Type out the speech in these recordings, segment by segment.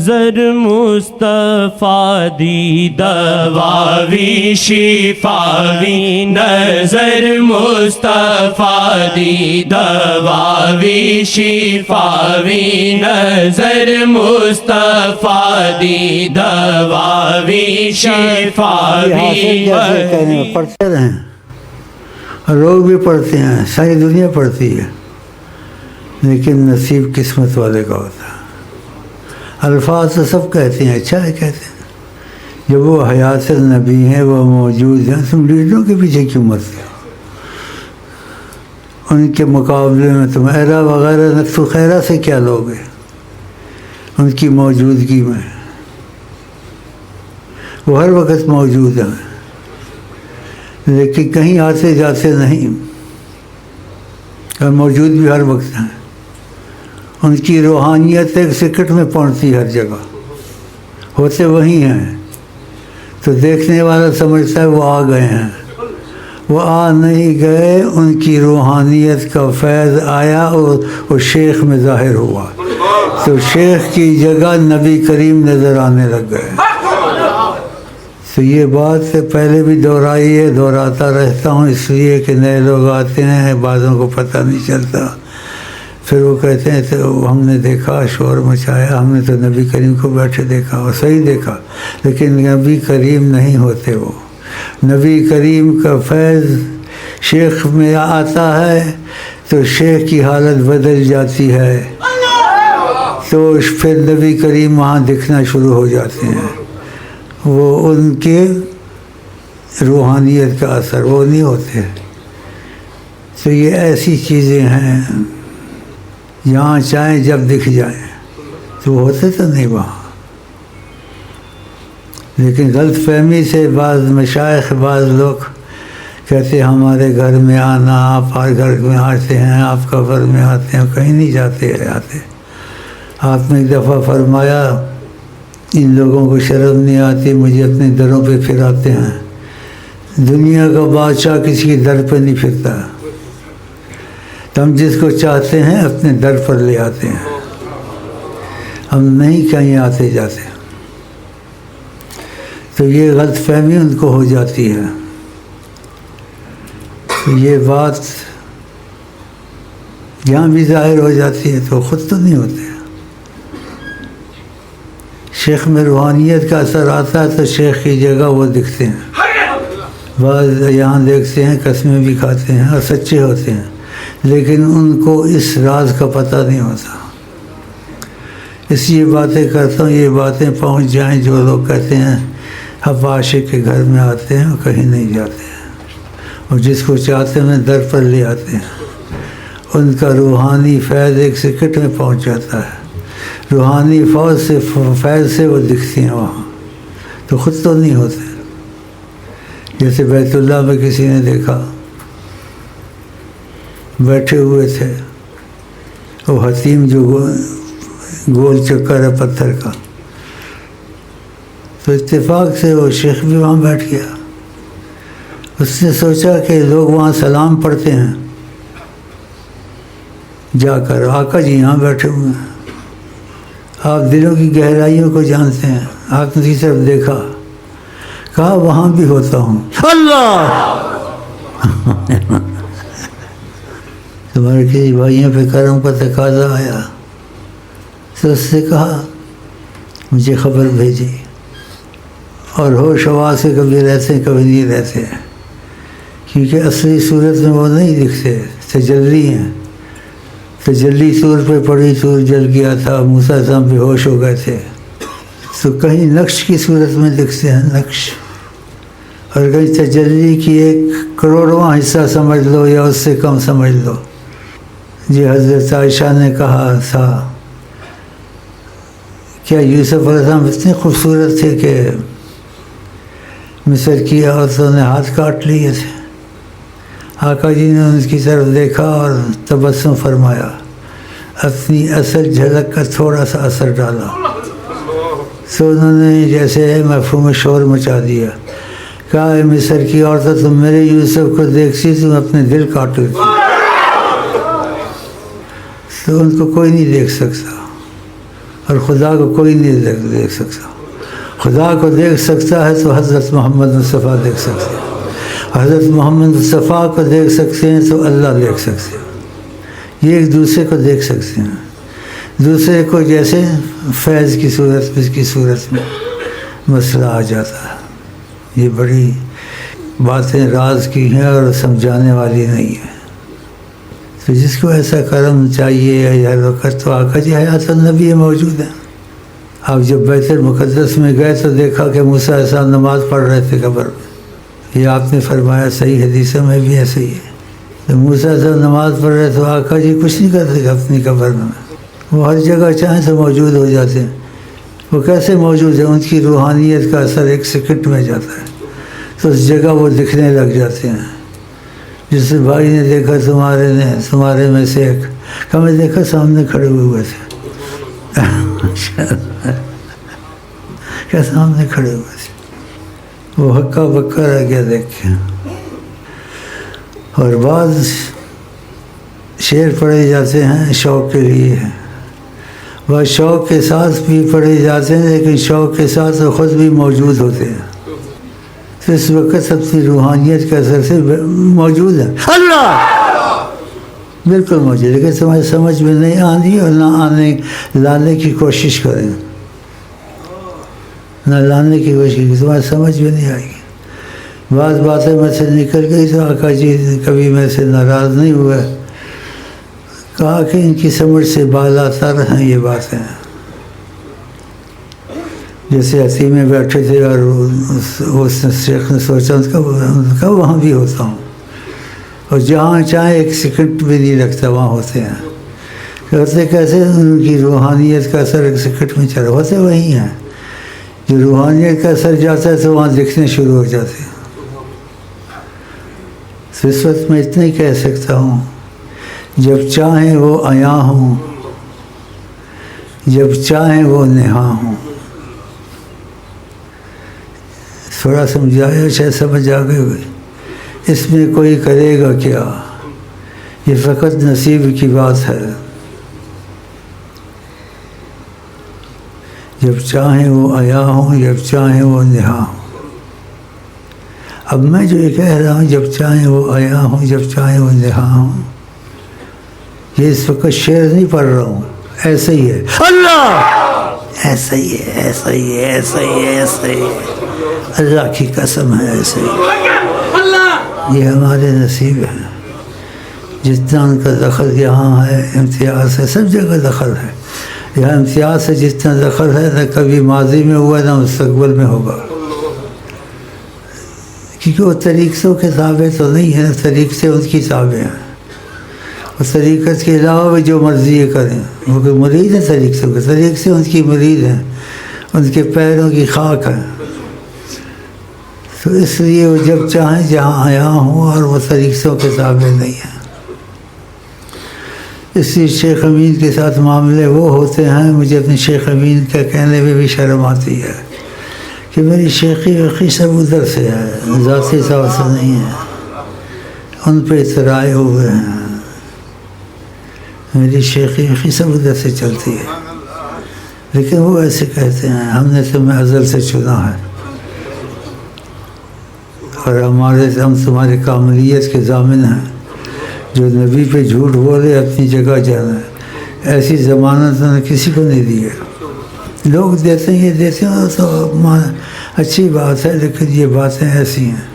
نظر مصطفیٰ دی دواوی شفاوی نظر مصطفیٰ دی دواوی شفاوی نظر مصطفیٰ دی دواوی شفاوی پڑھتے رہیں اور لوگ بھی پڑھتے ہیں، ساری دنیا پڑھتی ہے، لیکن نصیب قسمت والے کا ہوتا ہے۔ الفاظ تو سب کہتے ہیں، اچھا ہے کہتے ہیں، جب وہ حیات النبی ہیں، وہ موجود ہیں، تم لیڈروں کے پیچھے کیوں مرتے ہو؟ ان کے مقابلے میں تم ایرا وغیرہ نقص و خیرہ سے کیا لوگے ان کی موجودگی میں؟ وہ ہر وقت موجود ہیں، لیکن کہیں آتے جاتے نہیں، اور موجود بھی ہر وقت ہیں۔ ان کی روحانیت ایک سیکنڈ میں پہنچتی ہر جگہ، ہوتے وہیں ہیں، تو دیکھنے والا سمجھتا ہے وہ آ گئے ہیں، وہ آ نہیں گئے، ان کی روحانیت کا فیض آیا اور وہ شیخ میں ظاہر ہوا، تو شیخ کی جگہ نبی کریم نظر آنے لگ گئے۔ تو یہ بات پہلے بھی دہرائی ہے، دہراتا رہتا ہوں، اس لیے کہ نئے لوگ آتے ہیں، بعضوں کو پتہ نہیں چلتا، پھر وہ کہتے ہیں تو ہم نے دیکھا، شور مچایا، ہم نے تو نبی کریم کو بیٹھے دیکھا، اور صحیح دیکھا، لیکن نبی کریم نہیں ہوتے وہ۔ نبی کریم کا فیض شیخ میں آتا ہے تو شیخ کی حالت بدل جاتی ہے، تو پھر نبی کریم وہاں دکھنا شروع ہو جاتے ہیں۔ وہ ان کے روحانیت کا اثر وہ نہیں ہوتے۔ تو یہ ایسی چیزیں ہیں، جہاں چاہیں جب دکھ جائیں، تو وہ ہوتے تو نہیں وہاں، لیکن غلط فہمی سے بعض مشائخ، بعض لوگ کہتے ہیں ہمارے گھر میں آنا، آپ ہر گھر میں آتے ہیں، آپ قبر میں آتے ہیں، کہیں نہیں جاتے آتے۔ آپ نے ایک دفعہ فرمایا ان لوگوں کو شرم نہیں آتی، مجھے اپنے دروں پہ پھراتے ہیں۔ دنیا کا بادشاہ کسی کے در پہ نہیں پھرتا، ہم جس کو چاہتے ہیں اپنے در پر لے آتے ہیں، ہم نہیں کہیں آتے جاتے۔ تو یہ غلط فہمی ان کو ہو جاتی ہے۔ تو یہ بات یہاں بھی ظاہر ہو جاتی ہے، تو خود تو نہیں ہوتے۔ شیخ میں روحانیت کا اثر آتا ہے تو شیخ کی جگہ وہ دکھتے ہیں۔ بعض یہاں دیکھتے ہیں، قسمیں بھی کھاتے ہیں اور سچے ہوتے ہیں، لیکن ان کو اس راز کا پتہ نہیں ہوتا۔ اس لیے باتیں کرتا ہوں، یہ باتیں پہنچ جائیں۔ جو لوگ کہتے ہیں ہم عاشق کے گھر میں آتے ہیں اور کہیں نہیں جاتے ہیں، اور جس کو چاہتے ہیں در پر لے آتے ہیں، ان کا روحانی فیض ایک سیکنڈ میں پہنچ جاتا ہے۔ روحانی فیض سے وہ دکھتی ہیں وہاں، تو خود تو نہیں ہوتے۔ جیسے بیت اللہ میں کسی نے دیکھا، بیٹھے ہوئے تھے، وہ حتیم جو گول چکر ہے پتھر کا، تو اتفاق سے وہ شیخ بھی وہاں بیٹھ گیا۔ اس نے سوچا کہ لوگ وہاں سلام پڑھتے ہیں، جا کر آقا جی یہاں بیٹھے ہوئے ہیں، آپ دلوں کی گہرائیوں کو جانتے ہیں۔ آپ نے کی طرف دیکھا، کہا وہاں بھی ہوتا ہوں۔ اللہ تمہارے کسی بھائیوں پہ کرم کا تقاضا آیا تو اس سے کہا مجھے خبر بھیجی، اور ہوش حواس سے کبھی رہتے ہیں کبھی نہیں رہتے ہیں، کیونکہ اصلی صورت میں وہ نہیں دکھتے، تجلی ہیں۔ تجلی سور پہ پڑی، سور جل گیا تھا، موسیٰ السلام بے ہوش ہو گئے تھے، تو کہیں نقش کی صورت میں دکھتے ہیں، نقش، اور کہیں تجلی کی ایک کروڑواں حصہ سمجھ لو یا اس سے کم سمجھ لو۔ جی حضرت عائشہ نے کہا تھا کیا یوسف علیہ السلام اتنے خوبصورت تھے کہ مصر کی عورتوں نے ہاتھ کاٹ لیے تھے؟ آقا جی نے ان کی طرف دیکھا اور تبسم فرمایا، اپنی اصل جھلک کا تھوڑا سا اثر ڈالا، تو انہوں نے جیسے مفہوم شور مچا دیا، کہا اے مصر کی عورتیں تم میرے یوسف کو دیکھتی تم اپنے دل کاٹو تھی، تو ان کو کوئی نہیں دیکھ سکتا، اور خدا کو کوئی نہیں دیکھ سکتا. خدا کو دیکھ سکتا ہے تو حضرت محمد مصطفیٰ دیکھ سکتے ہیں. حضرت محمد مصطفیٰ کو دیکھ سکتے ہیں تو اللہ دیکھ سکتے ہیں. یہ ایک دوسرے کو دیکھ سکتے ہیں. دوسرے کو جیسے فیض کی صورت میں مسئلہ آ جاتا ہے. یہ بڑی باتیں راز کی ہیں اور سمجھانے والی نہیں ہیں. تو جس کو ایسا کرم چاہیے ہر وقت تو آقا جی حیات النبی موجود ہیں. آپ جب بیت المقدس میں گئے تو دیکھا کہ موسیٰ علیہ السلام نماز پڑھ رہے تھے قبر میں. یہ آپ نے فرمایا صحیح حدیثوں میں بھی ایسے ہی ہے. تو موسیٰ علیہ السلام نماز پڑھ رہے تو آقا جی کچھ نہیں کرتے اپنی قبر میں. وہ ہر جگہ چاہیں تو موجود ہو جاتے ہیں. وہ کیسے موجود ہیں؟ ان کی روحانیت کا اثر ایک سیکنڈ میں جاتا ہے تو اس جگہ وہ دکھنے لگ جاتے ہیں. جس بھائی نے دیکھا تمہارے میں سے ایک کہ میں دیکھا سامنے کھڑے ہوئے تھے کیا سامنے کھڑے ہوئے تھے. وہ ہکا بکا رہ گیا دیکھ کے. اور بعض شعر پڑھے جاتے ہیں شوق کے لیے. بعض شوق کے ساتھ بھی پڑھے جاتے ہیں لیکن شوق کے ساتھ وہ خود بھی موجود ہوتے ہیں. تو اس وقت اپنی روحانیت کے اثر سے موجود ہے اللہ بالکل موجود. لیکن تمہاری سمجھ میں نہیں آنی اور نہ لانے کی کوشش کریں. نہ لانے کی کوشش کی تمہاری سمجھ میں نہیں آئے گی. بعض باتیں میں سے نکل گئی تو آقا جی کبھی میں سے ناراض نہیں ہوئے. کہا کہ ان کی سمجھ سے بالا تر ہیں یہ باتیں. جیسے اسی میں بیٹھے تھے اور اس شیخ نے سوچا کب وہاں بھی ہوتا ہوں اور جہاں چاہے ایک سیکنڈ بھی نہیں لگتا وہاں ہوتے ہیں. ہوتے کیسے؟ ان کی روحانیت کا اثر ایک سیکنڈ میں چلا. ہوتے وہی ہیں. جو روحانیت کا اثر جاتا ہے تو وہاں دکھنے شروع ہو جاتے ہیں. تو اس وقت میں اتنا ہی کہہ سکتا ہوں جب چاہیں وہ عیاں ہوں جب چاہیں وہ نہاں ہوں. تھوڑا سمجھایا شاید سمجھ آ گئی ہوئی. اس میں کوئی کرے گا کیا؟ یہ فقط نصیب کی بات ہے. جب چاہیں وہ عیاں ہوں جب چاہیں وہ نہاں ہوں. اب میں جو یہ کہہ رہا ہوں جب چاہیں وہ عیاں ہوں جب چاہیں وہ نہاں ہوں یہ اس وقت شعر نہیں پڑھ رہا ہوں. ایسا ہی ہے اللہ ایسا ہی ہے ایسا ہی ہے ایسا ہی ہے ایسا ہی ہے. اللہ کی قسم ہے ایسے ہی. یہ ہمارے نصیب ہے. جتنا ان کا دخل یہاں ہے امتیاز ہے. سب جگہ دخل ہے. یہاں امتیاز سے جتنا دخل ہے نہ کبھی ماضی میں ہوا نہ مستقبل میں ہوگا. کیونکہ وہ طریقوں کے تابع تو نہیں ہے. طریقے ان کی تابع ہیں. اور طریقت کے علاوہ بھی جو مرضی یہ کریں. وہ مرید ہیں طریقوں کے. طریقے ان کی مرید ہیں. ان کے پیروں کی خاک ہے. تو اس لیے وہ جب چاہیں جہاں عیاں ہوں اور وہ طریقوں کے تابع نہیں ہیں. اس لیے شیخ امین کے ساتھ معاملے وہ ہوتے ہیں. مجھے اپنے شیخ امین کا کہنے میں بھی شرم آتی ہے کہ میری شیخی وقی سب ادھر سے ہے ذاتی طور سے نہیں ہے. ان پہ اطرائے ہوئے ہیں. میری شیخی وقی سب ادھر سے چلتی ہے. لیکن وہ ایسے کہتے ہیں ہم نے تمہیں ازل سے چنا ہے اور ہم تمہارے کاملیت کے ضامن ہیں. جو نبی پہ جھوٹ بولے اپنی جگہ جانا ہے. ایسی ضمانت نے کسی کو نہیں دی ہے. لوگ دیتے ہیں یہ دیتے ہیں تو اچھی بات ہے لیکن یہ باتیں ایسی ہیں.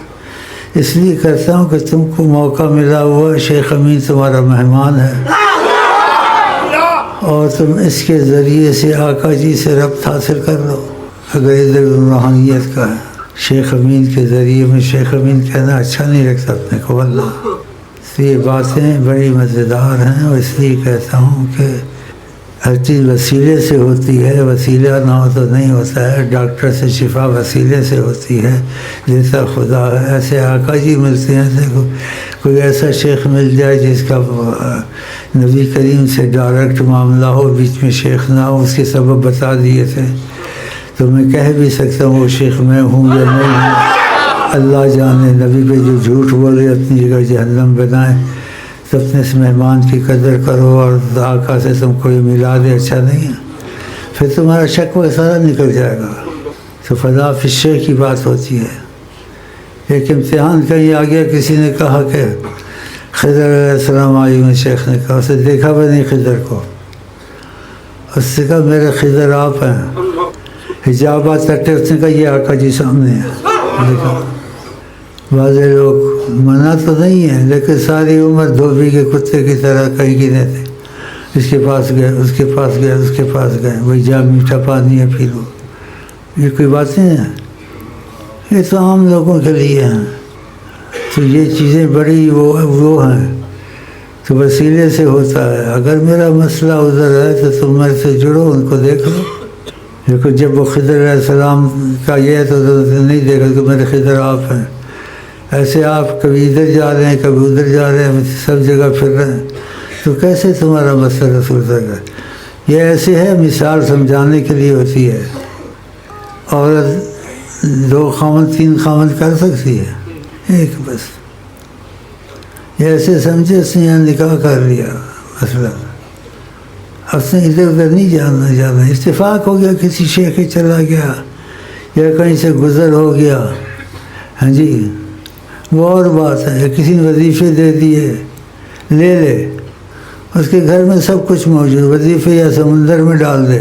اس لیے کرتا ہوں کہ تم کو موقع ملا ہوا شیخ امین تمہارا مہمان ہے اور تم اس کے ذریعے سے آقا جی سے ربط حاصل کر لو. اگر ادھر روحانیت کا ہے شیخ امین کے ذریعے میں شیخ امین کہنا اچھا نہیں لگتا اپنے کو واللہ. تو یہ باتیں بڑی مزیدار ہیں اور اس لیے کہتا ہوں کہ ہر چیز وسیلے سے ہوتی ہے. وسیلہ نہ ہو تو نہیں ہوتا ہے. ڈاکٹر سے شفا وسیلے سے ہوتی ہے. جیسا خدا ہے ایسے آقا جی ملتے ہیں. دیکھو کوئی ایسا شیخ مل جائے جس کا نبی کریم سے ڈائریکٹ معاملہ ہو بیچ میں شیخ نہ ہو اس کے سبب بتا دیے تھے تو میں کہہ بھی سکتا ہوں وہ شیخ میں ہوں یا نہیں ہوں اللہ جانے. نبی پہ جو جھوٹ بولے اپنی جگہ جہنم بنائے. تو اپنے اس مہمان کی قدر کرو اور آقا سے تم کوئی ملا دے اچھا نہیں ہے. پھر تمہارا شک وہ سارا نکل جائے گا. تو فضا فی الشیخ کی بات ہوتی ہے. ایک امتحان کہیں آ گیا، کسی نے کہا کہ خضر علیہ السلام آئی، شیخ نے کہا، اسے دیکھا بھی نہیں خضر کو. اس سے کہا میرے خضر آپ ہیں. حجابات تٹے، اس نے کہا یہ آقا جی سامنے ہیں. دیکھا بعض لوگ منع تو نہیں ہے، لیکن ساری عمر دھوبی کے کتے کی طرح کہیں گنے تھے. اس کے پاس گئے، اس کے پاس گئے، اس کے پاس گئے، وہی جا میٹھا پانی ہے پی لو. یہ کوئی بات نہیں ہے، یہ تو عام لوگوں کے لیے ہیں. تو یہ چیزیں بڑی وہ ہیں، تو وسیلے سے ہوتا ہے. اگر میرا مسئلہ ادھر ہے تو تم میرے سے جڑو، ان کو دیکھ لو. لیکن جب وہ خضر علیہ السلام کا یہ ہے تو نہیں دیکھا کہ میرے خضر آپ ہیں. ایسے آپ کبھی ادھر جا رہے ہیں، کبھی ادھر جا رہے ہیں، سب جگہ پھر رہے ہیں، تو کیسے تمہارا مسئلہ رسول تک ہے؟ یہ ایسے ہے، مثال سمجھانے کے لیے ہوتی ہے. عورت 2 خاوند 3 خاوند کر سکتی ہے، ایک بس. یہ ایسے سمجھے اس نے یہاں نکاح کر لیا مثلا، اس نے ادھر ادھر نہیں جانا. اتفاق ہو گیا، کسی شیخ کے چلا گیا یا کہیں سے گزر ہو گیا، ہاں جی وہ اور بات ہے. کسی نے وظیفے دے دیے، لے اس کے گھر میں سب کچھ موجود، وظیفے یا سمندر میں ڈال دے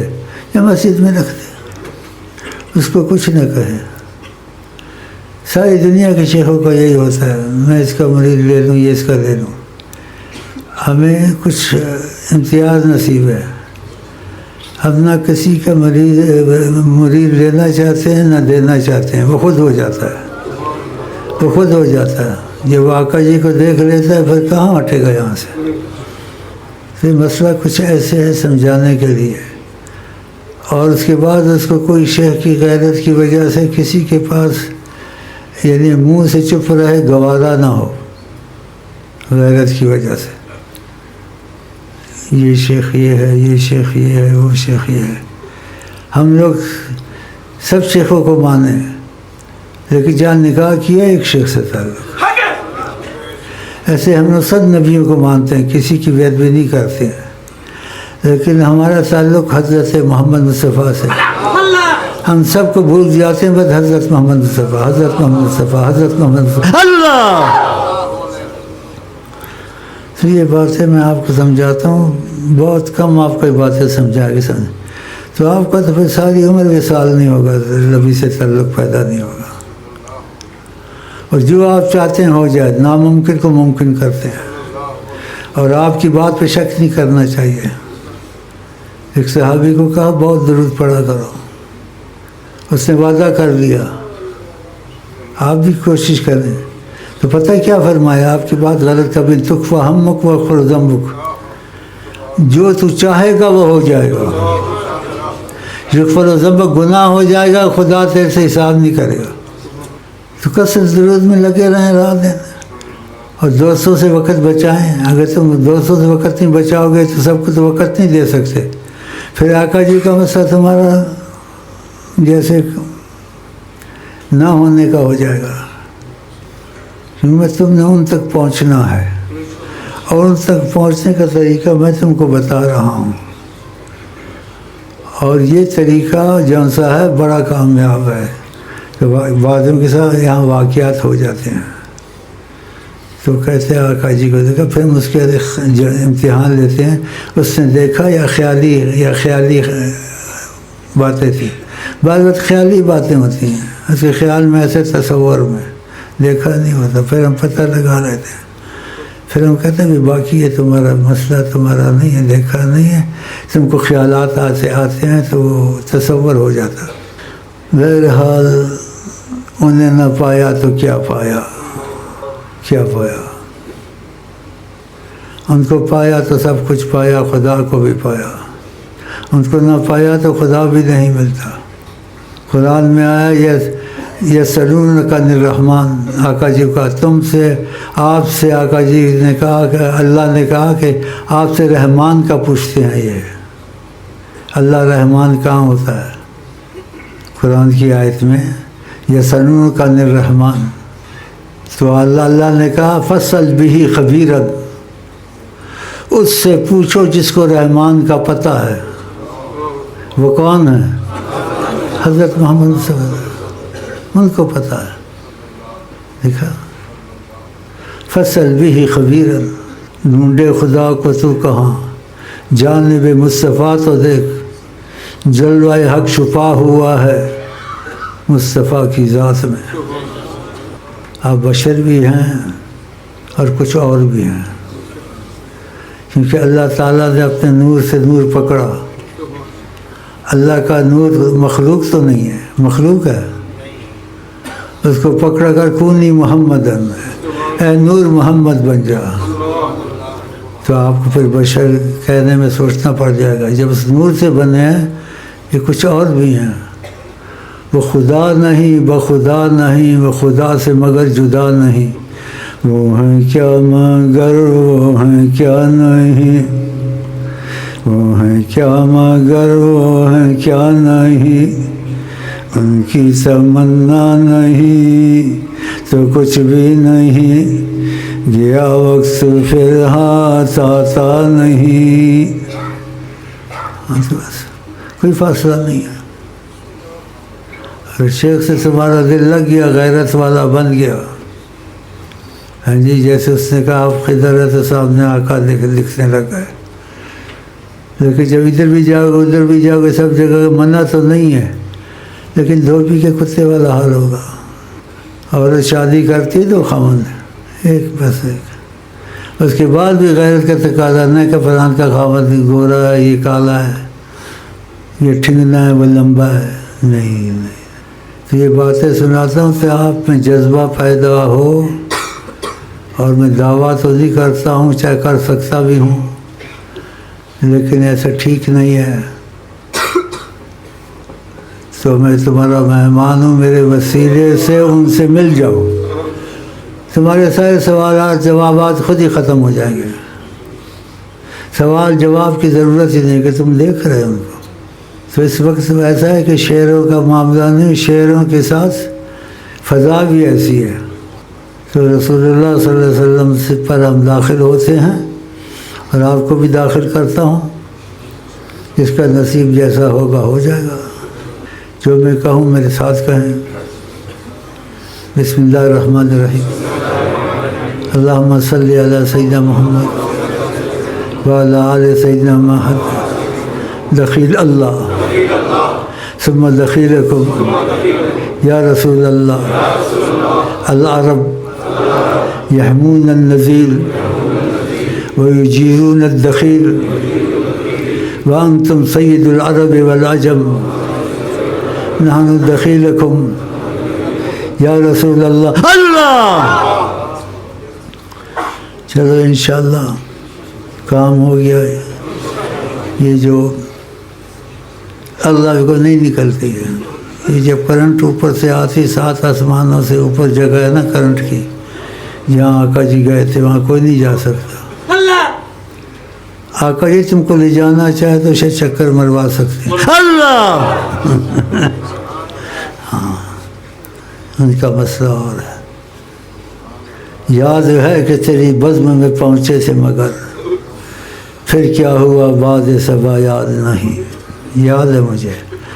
یا مسجد میں رکھ دے، اس کو کچھ نہ کہے. ساری دنیا کے شیخوں کا یہی ہوتا ہے، میں اس کا مرید لے لوں، یہ اس کا لے لوں. ہمیں کچھ امتیاز نصیب ہے. ہم نہ کسی کا مرید لینا چاہتے ہیں نہ دینا چاہتے ہیں، وہ خود ہو جاتا ہے. وہ خود ہو جاتا ہے. جب آقا جی کو دیکھ لیتا ہے پھر کہاں ہٹے گا یہاں سے. یہ مسئلہ کچھ ایسے ہے سمجھانے کے لیے. اور اس کے بعد اس کو کوئی شیخ کی غیرت کی وجہ سے کسی کے پاس یعنی منہ سے چپ رہے، گوارا نہ ہو غیرت کی وجہ سے. یہ شیخ یہ ہے، یہ شیخ یہ ہے، وہ شیخ یہ ہے. ہم لوگ سب شیخوں کو مانیں، لیکن جہاں نکاح کیا ایک شیخ سے تعلق. ایسے ہم لوگ سب نبیوں کو مانتے ہیں، کسی کی بے ادبی نہیں کرتے ہیں، لیکن ہمارا تعلق حضرت محمد مصطفیٰ سے. ہم سب کو بھول جاتے ہیں، بس حضرت محمد مصطفیٰ، حضرت محمد مصطفیٰ، حضرت محمد مصطفیٰ اللہ. تو یہ باتیں میں آپ کو سمجھاتا ہوں، بہت کم آپ کو یہ باتیں سمجھا کے سمجھ، تو آپ کا تو پھر ساری عمر وصال نہیں ہوگا، نبی سے تعلق پیدا نہیں ہوگا. اور جو آپ چاہتے ہیں ہو جائے، ناممکن کو ممکن کرتے ہیں. اور آپ کی بات پہ شک نہیں کرنا چاہیے. ایک صحابی کو کہا بہت درود پڑھا کرو، اس نے وعدہ کر لیا، آپ بھی کوشش کریں. تو پتہ کیا فرمایا؟ آپ کی بات غلط کبھی تکفا ہمک و خر ذنبک، جو تو چاہے گا وہ ہو جائے گا. یغفر ذنبک، گناہ ہو جائے گا، خدا تیرے سے حساب نہیں کرے گا. تو کثرت درود میں لگے رہیں رات دن، اور دوستوں سے وقت بچائیں. اگر تم دوستوں سے وقت نہیں بچاؤ گے تو سب کو تو وقت نہیں دے سکتے. پھر آقا جی کا مسئلہ تمہارا جیسے نہ ہونے کا ہو جائے گا. کیونکہ تم نے ان تک پہنچنا ہے، اور ان تک پہنچنے کا طریقہ میں تم کو بتا رہا ہوں. اور یہ طریقہ جون سا ہے بڑا کامیاب ہے. تو بعضوں کے ساتھ یہاں واقعات ہو جاتے ہیں، تو کہتے ہیں آقا جی کو دیکھا، پھر ہم اس کے امتحان لیتے ہیں. اس نے دیکھا یا خیالی باتیں تھیں. بعض وقت خیالی باتیں ہوتی ہیں، اس کے خیال میں ایسے تصور میں دیکھا نہیں ہوتا. پھر ہم پتہ لگا رہے تھے، پھر ہم کہتے ہیں باقی یہ تمہارا مسئلہ تمہارا نہیں ہے، دیکھا نہیں ہے، تم کو خیالات آتے ہیں تو وہ تصور ہو جاتا. بہرحال انہیں نہ پایا تو کیا پایا، کیا پایا. ان کو پایا تو سب کچھ پایا، خدا کو بھی پایا. ان کو نہ پایا تو خدا بھی نہیں ملتا. قرآن میں آیا یسألونک عن الرحمن، آقا جی کا تم سے، آپ سے آقا جی نے کہا کہ اللہ نے کہا کہ آپ سے رحمان کا پوچھتے ہیں. یہ اللہ رحمان کہاں ہوتا ہے؟ قرآن کی آیت میں یسألونک عن الرحمن، تو اللہ نے کہا فاسأل بہ خبیرا، اس سے پوچھو جس کو رحمان کا پتہ ہے. وہ کون ہے؟ حضرت محمد صلی اللہ علیہ وسلم، ان کو پتہ ہے. دیکھا، فصل بھی خبیرن، ڈھونڈے خدا کو تو کہاں، جانب مصطفیٰ تو دیکھ، جلوہ حق چھپا ہوا ہے مصطفیٰ کی ذات میں. آپ بشر بھی ہیں اور کچھ اور بھی ہیں، کیونکہ اللہ تعالیٰ نے اپنے نور سے نور پکڑا. اللہ کا نور مخلوق تو نہیں ہے، مخلوق ہے. اس کو پکڑا کر کونی محمدن، اے نور محمد بن جا. تو آپ کو پھر بشر کہنے میں سوچنا پڑ جائے گا، جب اس نور سے بنے ہیں یہ کچھ اور بھی ہیں. وہ خدا نہیں، بخدا نہیں، وہ خدا سے مگر جدا نہیں. وہ ہیں کیا مگر وہ ہیں کیا نہیں، وہ ہیں کیا مگر وہ ہیں کیا نہیں. ان کی تمنا نہیں تو کچھ بھی نہیں، گیا وقت پھر ہاتھ آتا نہیں. بس کوئی فاصلہ نہیں ہے. اگر شیخ سے تمہارا دل لگ گیا، غیرت والا بن گیا، ہاں جی، جیسے اس نے کہا آپ کدھر ہے تو سامنے آقا لکھنے لگا ہے. لیکن جب ادھر بھی جاؤ گے ادھر بھی جاؤ گے، سب جگہ منع تو نہیں ہے، لیکن دھوبی کے کتے والا حال ہوگا. عورت شادی کرتی تو خاوند ایک بس ایک، اس کے بعد بھی غیرت کا تقاضا نہیں کہ فلان کا خاوند گورا ہے، یہ کالا ہے، یہ ٹھنگنا ہے، وہ لمبا ہے. نہیں نہیں. تو یہ باتیں سناتا ہوں کہ آپ میں جذبہ پیدا ہو. اور میں دعویٰ تو نہیں کرتا ہوں، چاہے کر سکتا بھی ہوں، لیکن ایسا ٹھیک نہیں ہے. تو میں تمہارا مہمان ہوں، میرے وسیلے سے ان سے مل جاؤ، تمہارے سارے سوالات جوابات خود ہی ختم ہو جائیں گے. سوال جواب کی ضرورت ہی نہیں کہ تم دیکھ رہے ہو ان کو. تو اس وقت ایسا ہے کہ شعروں کا معاملہ نہیں، شعروں کے ساتھ فضا بھی ایسی ہے. تو رسول اللہ صلی اللہ علیہ وسلم سے پر ہم داخل ہوتے ہیں، اور آپ کو بھی داخل کرتا ہوں. جس کا نصیب جیسا ہوگا ہو جائے گا. جو میں کہوں میرے ساتھ کہیں. بسم اللہ الرحمن الرحیم. اللہم صلی علی سیدنا محمد وعلی آل سیدنا محمد. دخیل اللہ ثم دخیلکم یا رسول اللہ. العرب یحمون النزیل ویجیرون الدخیل وانتم سید العرب والعجم. نحن دخیلکم یا رسول اللہ. اللہ. چلو انشاءاللہ کام ہو گیا. یہ جو اللہ کو نہیں نکلتی ہے، یہ جب کرنٹ اوپر سے آتی 7 آسمانوں سے اوپر جگہ ہے نا کرنٹ کی، جہاں آقا جی گئے تھے وہاں کوئی نہیں جا سکتا. آقا جی تم کو لے جانا چاہے تو شاید چکر مروا سکتے ہیں. اللہ. ہاں، ان کا مسئلہ اور ہے. یاد ہے کہ تیری بزم میں پہنچے تھے مگر پھر کیا ہوا بعد صبا یاد نہیں. یاد ہے مجھے،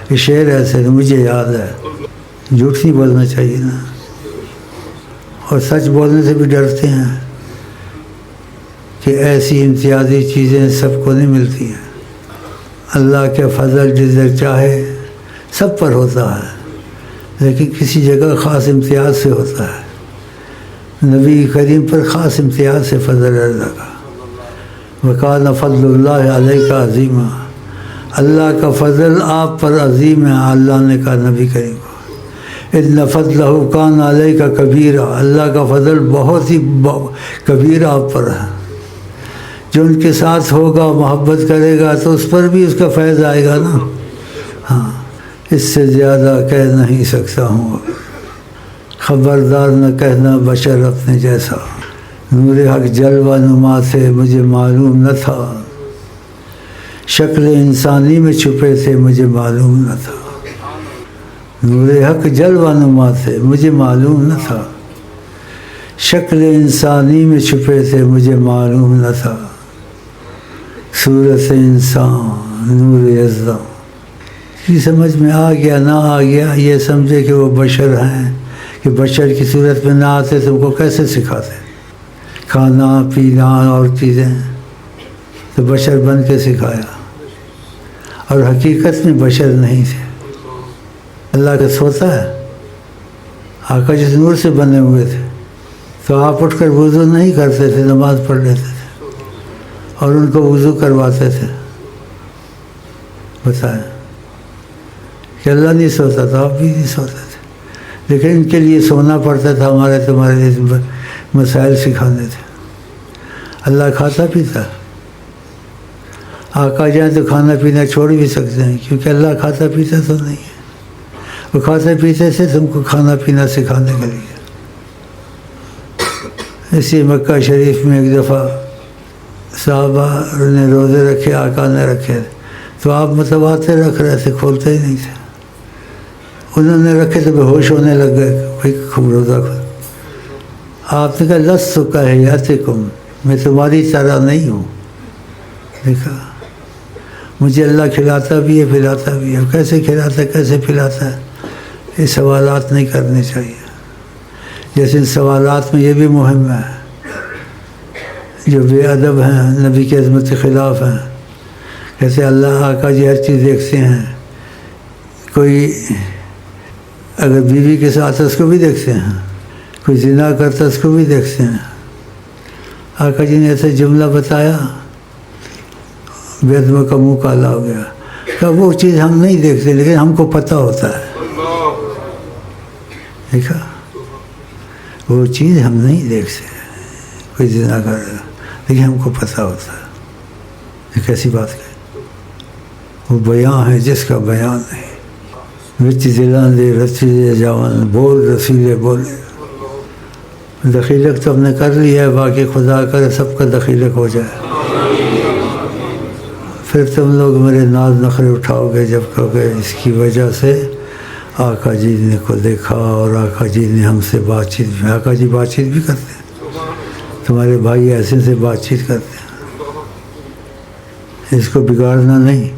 یہ شعر ایسے مجھے یاد ہے. جھوٹ نہیں بولنا چاہیے نا، اور سچ بولنے سے بھی ڈرتے ہیں کہ ایسی امتیازی چیزیں سب کو نہیں ملتی ہیں. اللہ کے فضل جس چاہے سب پر ہوتا ہے، لیکن کسی جگہ خاص امتیاز سے ہوتا ہے. نبی کریم پر خاص امتیاز سے فضل اللہ کا. وَكَانَ فَضْلُ اللَّهِ عَلَيْكَ عَظِيمًا. اللہ کا فضل آپ پر عظیم ہے. اللہ نے کہا نبی کریم کو اِنَّ فَضْلَهُ كَانَ عَلَيْكَ كَبِيرًا. اللہ کا فضل بہت ہی کبیر آپ پر ہے. جو ان کے ساتھ ہوگا، محبت کرے گا تو اس پر بھی اس کا فیض آئے گا نا. ہاں، اس سے زیادہ کہہ نہیں سکتا ہوں. خبردار نہ کہنا بشر اپنے جیسا. نور حق جلوہ نما تھے مجھے معلوم نہ تھا، شکل انسانی میں چھپے تھے مجھے معلوم نہ تھا. نور حق جلوہ نما تھے مجھے معلوم نہ تھا، شکل انسانی میں چھپے تھے مجھے معلوم نہ تھا. صورت انسان نور یزداں. کی سمجھ میں آ گیا نہ آ گیا، یہ سمجھے کہ وہ بشر ہیں، کہ بشر کی صورت میں نہ آتے تم کو کیسے سکھاتے؟ کھانا پینا اور چیزیں تو بشر بن کے سکھایا، اور حقیقت میں بشر نہیں تھے۔ اللہ کا سوتا ہے، آقا جس نور سے بنے ہوئے تھے، تو آپ اٹھ کر وضو نہیں کرتے تھے، نماز پڑھ لیتے تھے اور ان کو وضو کرواتے تھے۔ بتائیں کہ اللہ نہیں سوتا تھا، آپ بھی نہیں سوتے تھے، لیکن ان کے لیے سونا پڑتا تھا، ہمارے تمہارے مسائل سکھانے تھے۔ اللہ کھاتا پیتا، آقا جائیں تو کھانا پینا چھوڑ بھی سکتے ہیں، کیونکہ اللہ کھاتا پیتا تو نہیں ہے، وہ کھاتے پیتے سے تم کو کھانا پینا سکھانے کے لیے۔ اسی مکہ شریف میں ایک دفعہ صحابہ نے روزے رکھے، آقا نے رکھے، تو آپ متواتر رکھ رہے تھے، کھولتے ہی نہیں تھے۔ انہوں نے رکھے تو بے ہوش ہونے لگ گئے، بھائی خوب روزہ کھول۔ آپ نے کہا لست کہیاتکم، میں تمہاری طرح نہیں ہوں۔ دیکھا، مجھے اللہ کھلاتا بھی ہے پلاتا بھی ہے، کیسے کھلاتا ہے کیسے پلاتا ہے، یہ سوالات نہیں کرنے چاہیے۔ جیسے ان سوالات میں یہ بھی مہم ہے، جو بے ادب ہیں، نبی کی عظمت کے خلاف ہیں، کیسے اللہ آقا جی ہر چیز دیکھتے ہیں، کوئی اگر بیوی کے ساتھ اس کو بھی دیکھتے ہیں، کوئی زنا کرتا اس کو بھی دیکھتے ہیں۔ آقا جی نے ایسا جملہ بتایا، بے ادب کا منہ کالا ہو گیا، کہ وہ چیز ہم نہیں دیکھتے لیکن ہم کو پتہ ہوتا ہے۔ دیکھا، وہ چیز ہم نہیں دیکھتے، کوئی زنا کر رہا لیکن ہم کو پتہ ہوتا ہے۔ یہ کیسی بات ہے؟ وہ بیان ہے جس کا بیان نہیں، وچ دلان دے رسیلے جوان، بول رسیلے بولے۔ دخیلک تو ہم نے کر لیا ہے، باقی خدا کرے سب کا دخیلک ہو جائے۔ پھر تم لوگ میرے ناز نخرے اٹھاؤ گے جب کہو گے اس کی وجہ سے آقا جی نے کو دیکھا اور آقا جی نے ہم سے بات چیت بھی، آقا جی بات چیت بھی کرتے ہیں، تمہارے بھائی ایسے سے بات چیت کرتے ہیں، اس کو بگاڑنا نہیں۔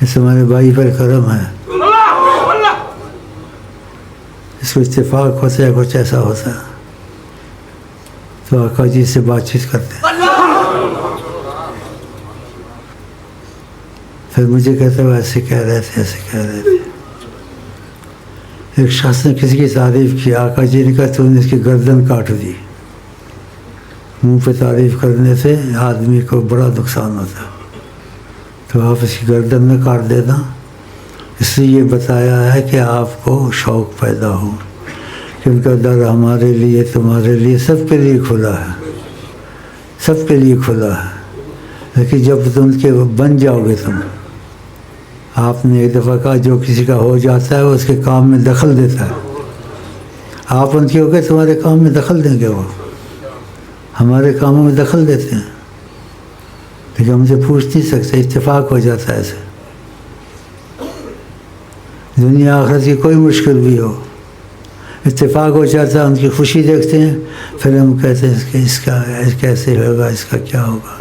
اس ہمارے بھائی پر کرم ہے، اس کو اتفاق ہوتا ہے، کچھ ایسا ہوتا ہے تو آقا جی سے بات چیت کرتے ہیں۔ پھر مجھے کہتے ہیں ایسے کہہ رہے تھے ایسے کہہ رہے تھے۔ ایک شخص نے کسی کی تعریف کی، آقا جی نے کہا تو نے اس کی گردن کاٹ دی۔ منہ پہ تعریف کرنے سے آدمی کو بڑا نقصان ہوتا، تو آپ اس کی گردن میں کاٹ دینا۔ اس لیے یہ بتایا ہے کہ آپ کو شوق پیدا ہو کہ ان کا در ہمارے لیے تمہارے لیے سب کے لیے کھلا ہے، سب کے لیے کھلا ہے، لیکن جب تم کے بن جاؤ گے تم، آپ نے ایک دفعہ کہا جو کسی کا ہو جاتا ہے وہ اس کے کام میں دخل دیتا ہے، آپ ان کے ہو گئے تمہارے کام میں دخل دیں گے، وہ ہمارے کاموں میں دخل دیتے ہیں، لیکن ہم سے پوچھ نہیں سکتے، اتفاق ہو جاتا ہے ایسے۔ دنیا آخرت کی کوئی مشکل بھی ہو، اتفاق ہو جاتا ہے، ان کی خوشی دیکھتے ہیں، پھر ہم کہتے ہیں کہ اس کا کیسے ہوگا، اس کا کیا ہوگا۔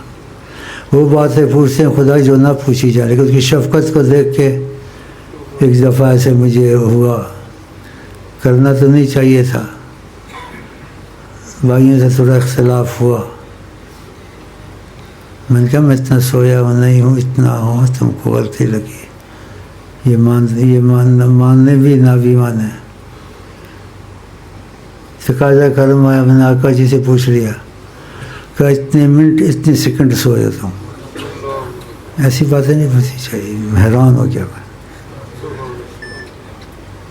وہ باتیں پوچھتے ہیں خدا جو نہ پوچھی جائے، لیکن اس کی شفقت کو دیکھ کے ایک دفعہ ایسے مجھے ہوا، کرنا تو نہیں چاہیے تھا، بھائیوں سے تھوڑا اختلاف ہوا، میں نے کہا میں اتنا سویا ہوا نہیں ہوں، اتنا ہوں، تم کو غلطی لگی، یہ ماننے بھی نہ بھی مانے۔ تقاضا کرم آیا، میں نے آقا جی سے پوچھ لیا کہ اتنے منٹ اتنے سیکنڈ سوئے تم، ایسی باتیں نہیں پوچھنی چاہیے۔ حیران ہو گیا میں،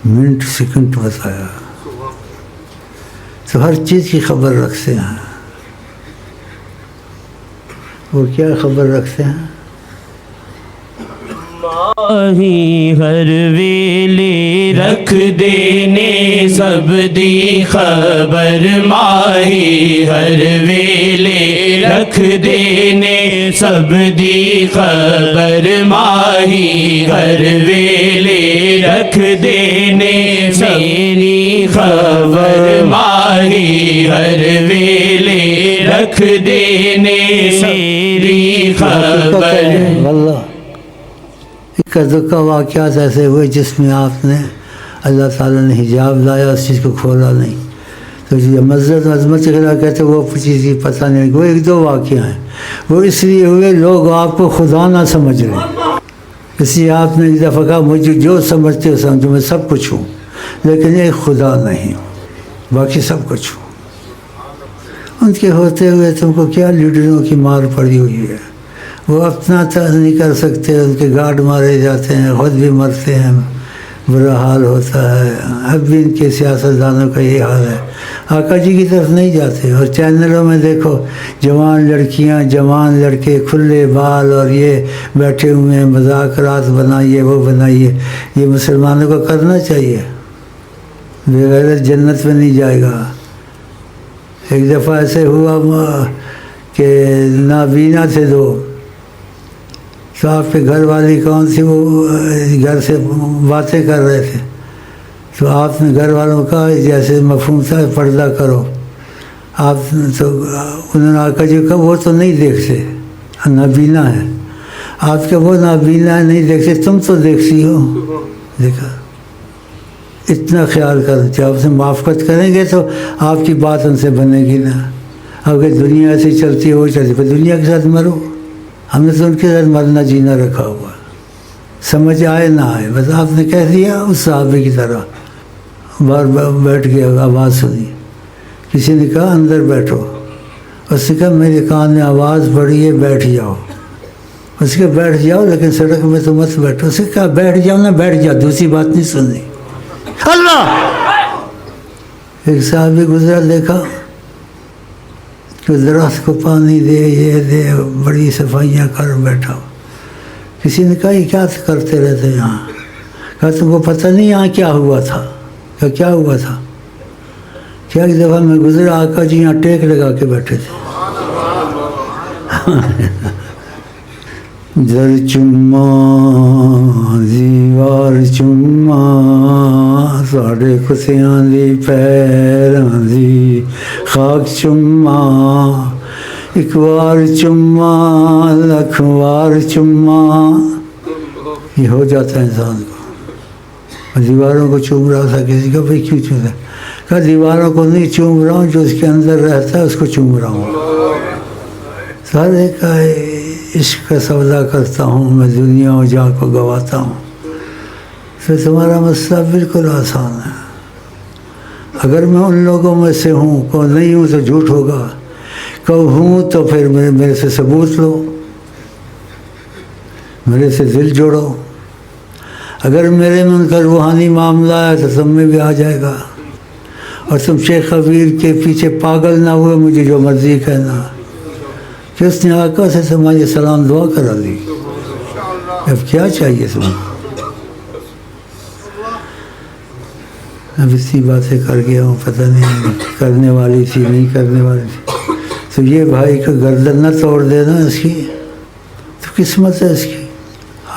منٹ سیکنڈ بتایا، تو ہر چیز کی خبر رکھتے ہیں۔ وہ کیا خبر رکھتے ہیں؟ ماہی ہر ویلے رکھ دینے سب دی خبر، ماہی ہر ویلے رکھ دینے سب دی خبر، ماہی ہر ویلے رکھ دینے میری خبر، ماہی ہر ویلے رکھ رکھ دینے میری خبر. واللہ اکا دکا واقعات ایسے ہوئے جس میں آپ نے اللہ تعالیٰ نے حجاب لایا، اس چیز کو کھولا نہیں. تو یہ مذہب عظمت کے خلاف کہتے وہ چیز کی پتہ نہیں. وہ ایک دو واقعہ ہیں، وہ اس لیے ہوئے لوگ آپ کو خدا نہ سمجھ رہے، اس لیے آپ نے ایک دفعہ کہا مجھے جو سمجھتے ہو سمجھو، میں سب کچھ ہوں لیکن ایک خدا نہیں ہوں، باقی سب کچھ ہوں. ان کے ہوتے ہوئے تم کو کیا لیڈروں کی مار پڑی ہوئی ہے. وہ اپنا نہیں کر سکتے، ان کے گارڈ مارے جاتے ہیں، خود بھی مرتے ہیں، برا حال ہوتا ہے. اب بھی ان کے سیاستدانوں کا یہ حال ہے، آقا جی کی طرف نہیں جاتے. اور چینلوں میں دیکھو جوان لڑکیاں جوان لڑکے کھلے بال اور یہ بیٹھے ہوئے ہیں، مذاکرات بنائیے وہ بنائیے. یہ مسلمانوں کو کرنا چاہیے، بغیر جنت میں نہیں جائے گا. ایک دفعہ ایسے ہوا کہ نابینا تھے دو، تو آپ کے گھر والی کون سی وہ گھر سے باتیں کر رہے تھے، تو آپ نے گھر والوں کا جیسے مفہوم تھا پردہ کرو. آپ تو انہوں نے آقا جی کہا وہ تو نہیں دیکھتے، نابینا ہے. آپ کے وہ نابینا ہے نہیں دیکھتے، تم تو دیکھتی ہو. دیکھا، اتنا خیال کرو. جب آپ سے موافقت کریں گے تو آپ کی بات ان سے بنے گی نا. اگر دنیا ایسی چلتی ہے وہ چلتی، پھر دنیا کے ساتھ مرو. ہم نے تو ان کے ساتھ مرنا جینا رکھا ہوا، سمجھ آئے نہ آئے بس آپ نے کہہ دیا. اس صحابے کی طرح بار بیٹھ گیا، آواز سنی، کسی نے کہا اندر بیٹھو. اس نے کہا میرے کان میں آواز پڑی ہے بیٹھ جاؤ. اس کے بیٹھ جاؤ لیکن سڑک میں تو مت بیٹھو. اس نے کہا بیٹھ جاؤ نا، بیٹھ جاؤ، دوسری بات نہیں سننی. اللہ ایک صحابی گزرا، دیکھا کہ درخت کو پانی دے، یہ دے، بڑی صفائیاں کر بیٹھا. کسی نے کہا یہ کیا کرتے رہتے یہاں؟ کہا تم کو پتہ نہیں یہاں کیا ہوا تھا؟ کہا کیا ہوا تھا؟ کیا ایک دفعہ میں گزرا، آقا جی یہاں ٹیک لگا کے بیٹھے تھے. در چما دیوار چما ساڑے کسیاں دی پیراں دی خاک چما ایک بار چما لکھ بار چما. یہ ہو جاتا ہے انسان کو. دیواروں کو چوم رہا تھا، کسی کا بھائی کیوں چوم رہا؟ کہا دیواروں کو نہیں چوم رہا ہوں، جو اس کے اندر رہتا ہے اس کو چوم رہا ہوں. سارے کا عشق کا سودا کرتا ہوں میں، دنیا و جہاں کو گواتا ہوں. پھر تمہارا مسئلہ بالکل آسان ہے. اگر میں ان لوگوں میں سے ہوں کو نہیں ہوں تو جھوٹ ہوگا، کہوں ہوں تو پھر میرے سے ثبوت لو، میرے سے دل جوڑو. اگر میرے میں ان کا روحانی معاملہ ہے تو تم میں بھی آ جائے گا. اور تم شیخ خبیر کے پیچھے پاگل نہ ہوئے، مجھے جو مرضی کہنا کہ اس نے آقا سے تمہاری سلام دعا کرا دی. اب کیا چاہیے تمہیں؟ اب اتنی باتیں کر گیا ہوں، پتہ نہیں کرنے والی تھی نہیں کرنے والی تھی. تو یہ بھائی کا گردن نہ توڑ دینا اس کی، تو قسمت ہے اس کی.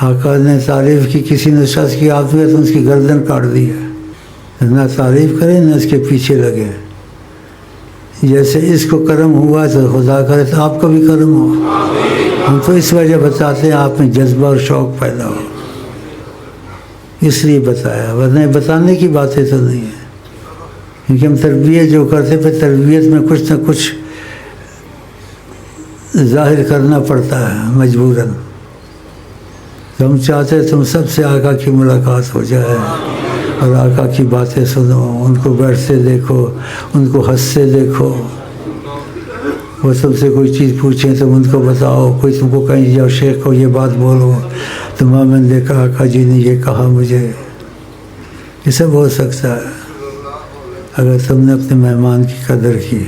آقا نے تعریف کی کسی نے شخص کی، آپ نے تو اس کی گردن کاٹ دی ہے. نہ تعریف کرے نہ اس کے پیچھے لگے. جیسے اس کو کرم ہوا تو خدا کرے تو آپ کو بھی کرم ہو. ہم تو اس وجہ بتاتے ہیں آپ میں جذبہ اور شوق پیدا ہو، اس لیے بتایا، ورنہ بتانے کی باتیں تو نہیں ہیں. کیونکہ ہم تربیت جو کرتے پھر تربیت میں کچھ نہ کچھ ظاہر کرنا پڑتا ہے مجبوراً. تو ہم چاہتے ہیں تم سب سے آقا کی ملاقات ہو جائے اور آقا کی باتیں سنو، ان کو بیٹھتے دیکھو، ان کو ہنستے دیکھو. وہ تم سے کوئی چیز پوچھیں تم ان کو بتاؤ، کوئی تم کو کہیں جاؤ شیخ کو یہ بات بولو، تو میں نے دیکھا آقا جی نے یہ کہا مجھے. یہ سب ہو سکتا ہے اگر تم نے اپنے مہمان کی قدر کی.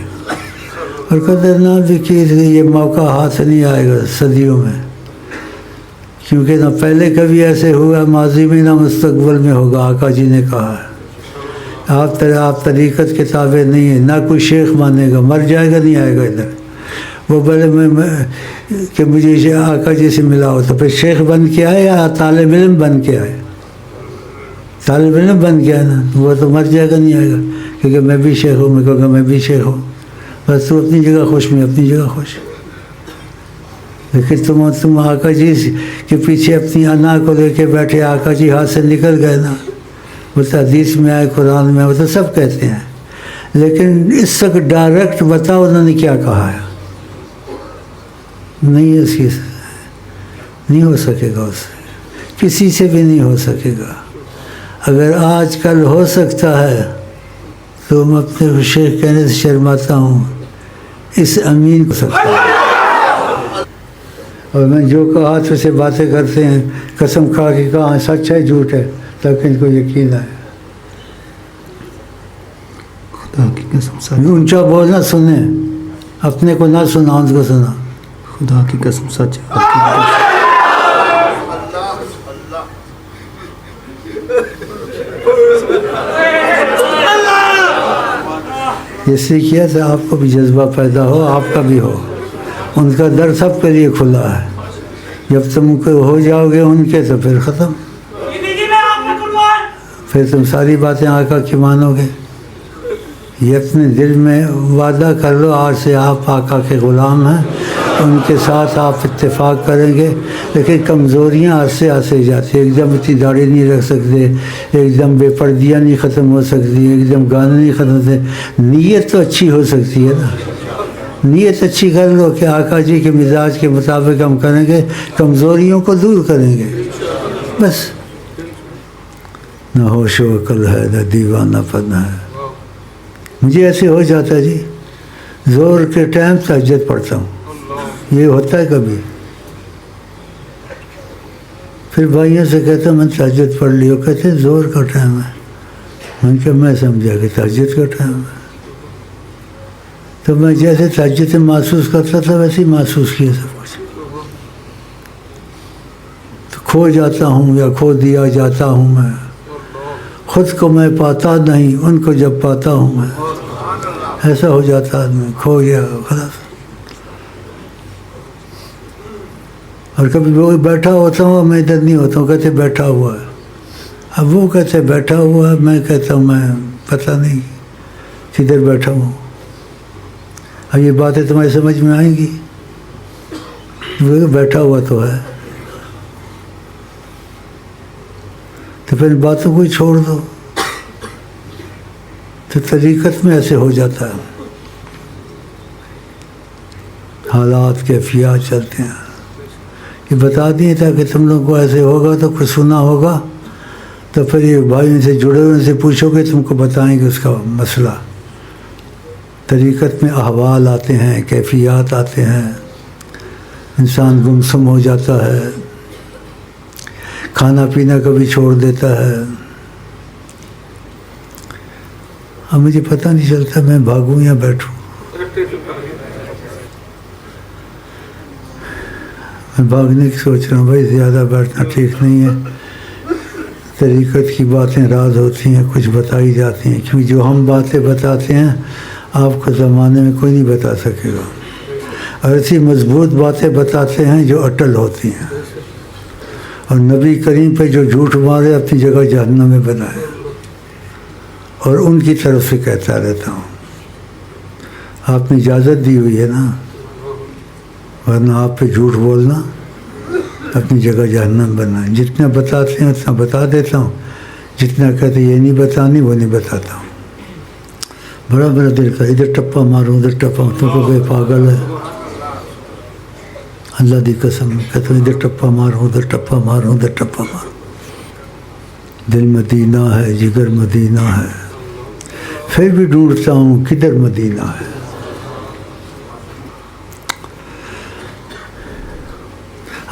اور قدر نہ بھی کی تو یہ موقع ہاتھ نہیں آئے گا صدیوں میں. کیونکہ نہ پہلے کبھی ایسے ہوا ماضی میں نہ مستقبل میں ہوگا. آقا جی نے کہا ہے آپ طریقت کے تابع نہیں ہیں، نہ کوئی شیخ مانے گا، مر جائے گا نہیں آئے گا ادھر. وہ بولے میں کہ مجھے آقا جی سے ملا ہو، تو پھر شیخ بن کے آئے یا طالب علم بن کے آئے؟ طالب علم بن کے آئے نا، وہ تو مر جائے گا نہیں آئے گا. کیونکہ میں بھی شیخ ہوں، میں کہوں گا میں بھی شیخ ہوں. بس تو اپنی جگہ خوش، میں اپنی جگہ خوش. لیکن تم آقا جی کے پیچھے اپنی انا کو لے کے بیٹھے، آقا جی ہاتھ سے نکل گئے نا. وہ تو حدیث میں آئے، قرآن میں، وہ تو سب کہتے ہیں. لیکن اس وقت ڈائریکٹ بتاؤ انہوں نے کیا کہا ہے. نہیں، اس کی نہیں ہو سکے گا، اس سے کسی سے بھی نہیں ہو سکے گا. اگر آج کل ہو سکتا ہے تو میں اپنے شیخ کہنے سے شرماتا ہوں، اس امین کو سکتا ہے. اور میں جو کہا تو سے باتیں کرتے ہیں، قسم کھا کے کہا سچ ہے جھوٹ ہے تاکہ ان کو یقین آئے. خدا کی قسم سچ، اونچا بولنا سنیں، اپنے کو نہ سنا، ان کو سنا. خدا کی قسم سچ ہے. آپ کی قسم. اس لیے کیا تھا آپ کو بھی جذبہ پیدا ہو، آپ کا بھی ہو. ان کا در سب کے لیے کھلا ہے. جب تم کو ہو جاؤ گے ان کے تو پھر ختم، پھر تم ساری باتیں آقا کی مانو گے. یہ اپنے دل میں وعدہ کر لو، آج سے آپ آقا کے غلام ہیں، ان کے ساتھ آپ اتفاق کریں گے. لیکن کمزوریاں آہستہ آہستہ جاتی ہیں. ایک دم اتنی داڑھی نہیں رکھ سکتے، ایک دم بے پردیاں نہیں ختم ہو سکتی، ایک دم گانے نہیں ختم ہوتے. نیت تو اچھی ہو سکتی ہے نا. نیت اچھی کر لو کہ آقا جی کے مزاج کے مطابق ہم کریں گے، کمزوریوں کو دور کریں گے. بس نہ ہوش و عقل ہے، نہ دیوانہ پن ہے. مجھے ایسے ہو جاتا جی، زور کے ٹائم تہجد پڑھتا ہوں. یہ ہوتا ہے کبھی. پھر بھائیوں سے کہتا ہوں میں تہجد پڑھ لی، وہ کہتے ہیں زور کا ٹائم ہے. میں نے کہا میں سمجھا کہ تہجد کا ٹائم ہے. تو میں جیسے تہجد سے محسوس کرتا تھا ویسے ہی محسوس کیا سب کچھ. تو کھو جاتا ہوں یا کھو دیا جاتا ہوں میں. خود کو میں پاتا نہیں، ان کو جب پاتا ہوں میں. ایسا ہو جاتا آدمی، کھو گیا خلاص. اور کبھی وہ بیٹھا ہوتا ہوں، میں ادھر نہیں ہوتا ہوں، کہتے بیٹھا ہوا ہے. اب وہ کہتے بیٹھا ہوا ہے، میں کہتا ہوں میں پتہ نہیں کدھر بیٹھا ہوں. اب یہ باتیں تمہاری سمجھ میں آئیں گی. بیٹھا ہوا تو ہے، تو پھر باتوں کو ہی چھوڑ دو. تو طریقت میں ایسے ہو جاتا ہے. حالات کیفیات چلتے ہیں. یہ بتا دیے تاکہ تم لوگ کو ایسے ہوگا تو کچھ سنا ہوگا تو پھر یہ بھائیوں سے جڑے ہوئے سے پوچھو گے، تم کو بتائیں گے اس کا مسئلہ. طریقت میں احوال آتے ہیں، کیفیات آتے ہیں، انسان گمسم ہو جاتا ہے، کھانا پینا کبھی چھوڑ دیتا ہے. اب مجھے پتہ نہیں چلتا میں بھاگوں یا بیٹھوں. میں بھاگنے کی سوچ رہا ہوں. بھائی زیادہ بیٹھنا ٹھیک نہیں ہے. طریقت کی باتیں راز ہوتی ہیں، کچھ بتائی جاتی ہیں، کیونکہ جو ہم باتیں بتاتے ہیں آپ کو زمانے میں کوئی نہیں بتا سکے گا. اور ایسی مضبوط باتیں بتاتے ہیں جو اٹل ہوتی ہیں. اور نبی کریم پہ جو جھوٹ مارے اپنی جگہ جہنم میں بنائے. اور ان کی طرف سے کہتا رہتا ہوں، آپ نے اجازت دی ہوئی ہے نا، ورنہ آپ پہ جھوٹ بولنا اپنی جگہ جہنم بنائیں. جتنا بتاتے ہیں اتنا بتا دیتا ہوں، جتنا کہتے یہ نہیں بتانی وہ نہیں بتاتا ہوں. بڑا بڑا دل کا ادھر ٹپا ماروں ادھر ٹپا، تم کو کوئی پاگل ہے. اللہ دی قسم کہتا ہوں ادھر ٹپا ماروں ادھر ٹپا ماروں ادھر ٹپا ماروں. دل مدینہ ہے، جگر مدینہ ہے، پھر بھی ڈھونڈتا ہوں کدھر مدینہ ہے.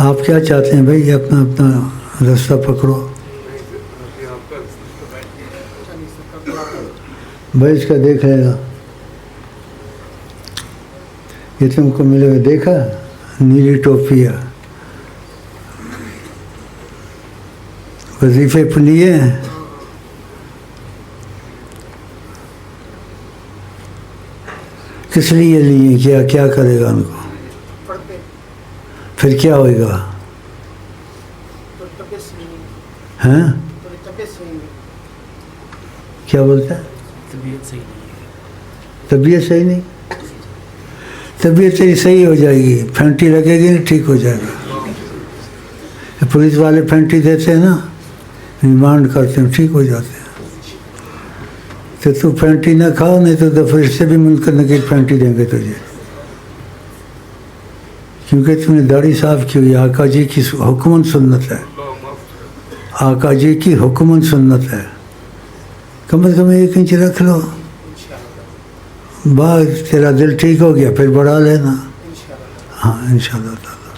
آپ کیا چاہتے ہیں بھائی؟ اپنا اپنا راستہ پکڑو. بھائی اس کا دیکھ لے گا، یہ تم کو ملے گا. دیکھا نیلی ٹوپی ہے، وظیفے پہ لیے ہیں. کس لیے لیے؟ کیا کرے گا ان کو؟ پھر کیا ہوئے گا؟ ہاں کیا بولتا ہے؟ طبیعت صحیح نہیں ہے. طبیعت صحیح نہیں؟ طبیعت تیری صحیح ہو جائے گی، پھینٹی لگے گی نا ٹھیک ہو جائے گا۔ پولیس والے پھینٹی دیتے ہیں نا، ریمانڈ کرتے ہیں، ٹھیک ہو جاتے ہیں۔ تو پھینٹی نہ کھاؤ، نہیں تو دفتر سے بھی مل کر نکل پھینٹی دیں گے تجھے، کیونکہ تم نے داڑھی صاف کی ہوئی۔ آقا جی کی حکمن سنت ہے، آقا جی کی حکمن سنت ہے۔ کم از کم 1 انچ رکھ لو، بعد تیرا دل ٹھیک ہو گیا پھر بڑھا لینا۔ ہاں انشاءاللہ تعالیٰ،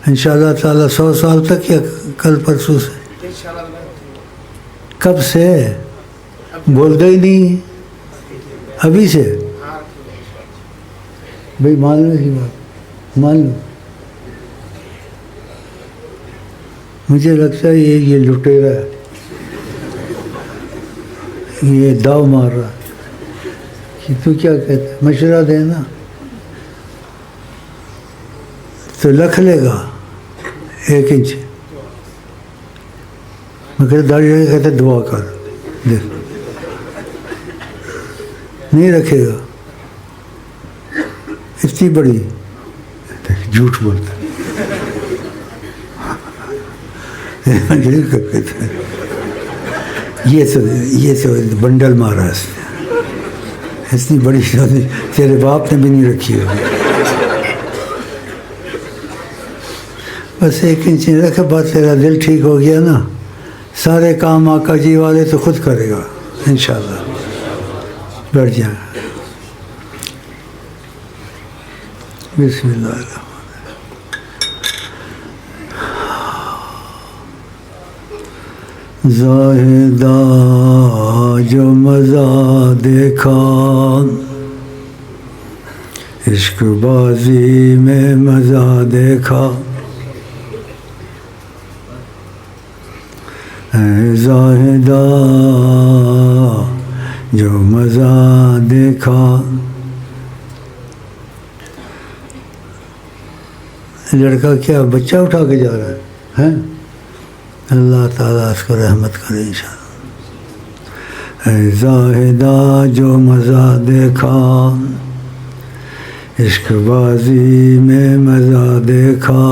انشاءاللہ تعالیٰ 100 سال تک یا کل پرسوں سے؟ کب سے؟ بولتا ہی نہیں ابھی سے؟ بھائی مان لو اسی بات، مان لو۔ مجھے لگتا ہے یہ لٹیرا ہے، یہ داؤ مار رہا ہے کہ تو کیا کہتا ہے، مشورہ دینا تو رکھ لے گا 1 انچ۔ میں کہتا داڑھی رکھے، کہتا دعا کر، دیکھ نہیں رکھے گا، اتنی بڑی جھوٹ بولتا ہے۔ یہ تو بنڈل مارا اس نے، اتنی بڑی تیرے باپ نے بھی نہیں رکھی ہوگی۔ بس 1 انچ نہیں رکھا، بات تیرا دل ٹھیک ہو گیا نا، سارے کام آقا جی والے تو خود کرے گا انشاءاللہ۔ بیٹھ جائیں۔ بسم اللہ الرحمن الرحیم۔ زاہدہ جو مزہ دیکھا عشق بازی میں مزہ دیکھا، اے زاہدہ جو مزہ دیکھا۔ لڑکا کیا بچہ اٹھا کے جا رہا ہے؟ اللہ تعالیٰ اس کو رحمت کرے انشاءاللہ۔ اے زاہدہ جو مزہ دیکھا عشق بازی میں مزہ دیکھا،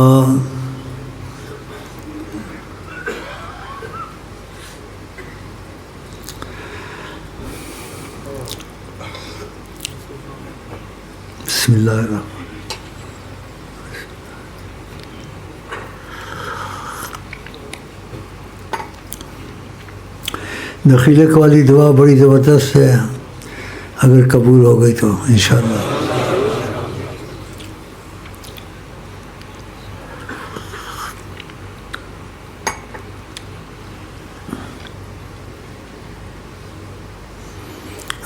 بسم اللہ الرحمن۔ دخیلک والی دعا بڑی زبردست ہے، اگر قبول ہو گئی تو انشاءاللہ۔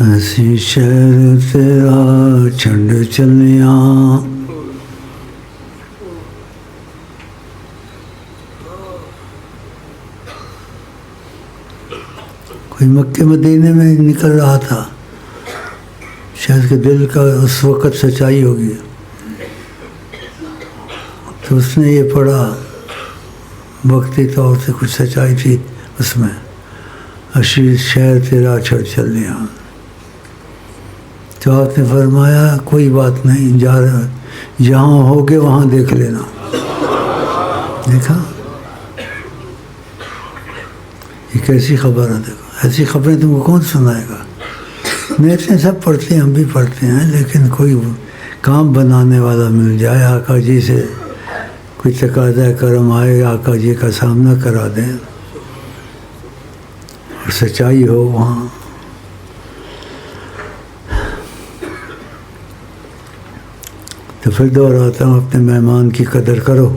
ایسی شہر تیرا چھنڈ چلیاں، کوئی مکے مدینے میں نکل رہا تھا، شاید کہ دل کا اس وقت سچائی ہوگی، تو اس نے یہ پڑھا، وقتی طور سے کچھ سچائی تھی اس میں، اشیر شہر تیرا چھڑ چلیاں۔ تو آپ نے فرمایا کوئی بات نہیں، جہاں ہوگے وہاں دیکھ لینا۔ دیکھا یہ کیسی خبر ہے، دیکھو ایسی خبریں تم کو کون سنائے گا؟ نیٹ میں سب پڑھتے ہیں، ہم بھی پڑھتے ہیں، لیکن کوئی کام بنانے والا مل جائے، آقا جی سے کوئی تقاضۂ کرم آئے، آقا جی کا سامنا کرا دیں اور سچائی ہو وہاں۔ تو پھر دہراتا ہوں، اپنے مہمان کی قدر کرو،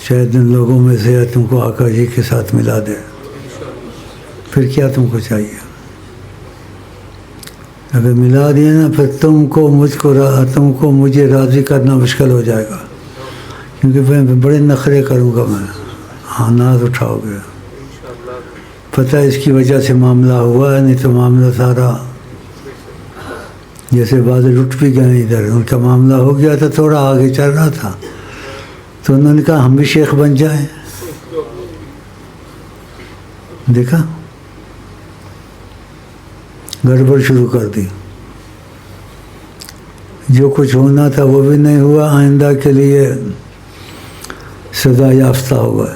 شاید ان لوگوں میں سے تم کو آقا جی کے ساتھ ملا دے، پھر کیا تم کو چاہیے؟ اگر ملا دیا نا، پھر تم کو مجھے راضی کرنا مشکل ہو جائے گا، کیونکہ میں بڑے نخرے کروں گا میں، ہاں ناز اٹھاؤ گے، پتہ اس کی وجہ سے معاملہ ہوا ہے، نہیں تو معاملہ سارا جیسے بعض لٹ بھی گئے ادھر، ان کا معاملہ ہو گیا تھا، تھوڑا آگے چل رہا تھا، تو انہوں نے کہا ہم بھی شیخ بن جائیں۔ دیکھا گڑبڑ شروع کر دی، جو کچھ ہونا تھا وہ بھی نہیں ہوا، آئندہ کے لیے سزا یافتہ ہوگا۔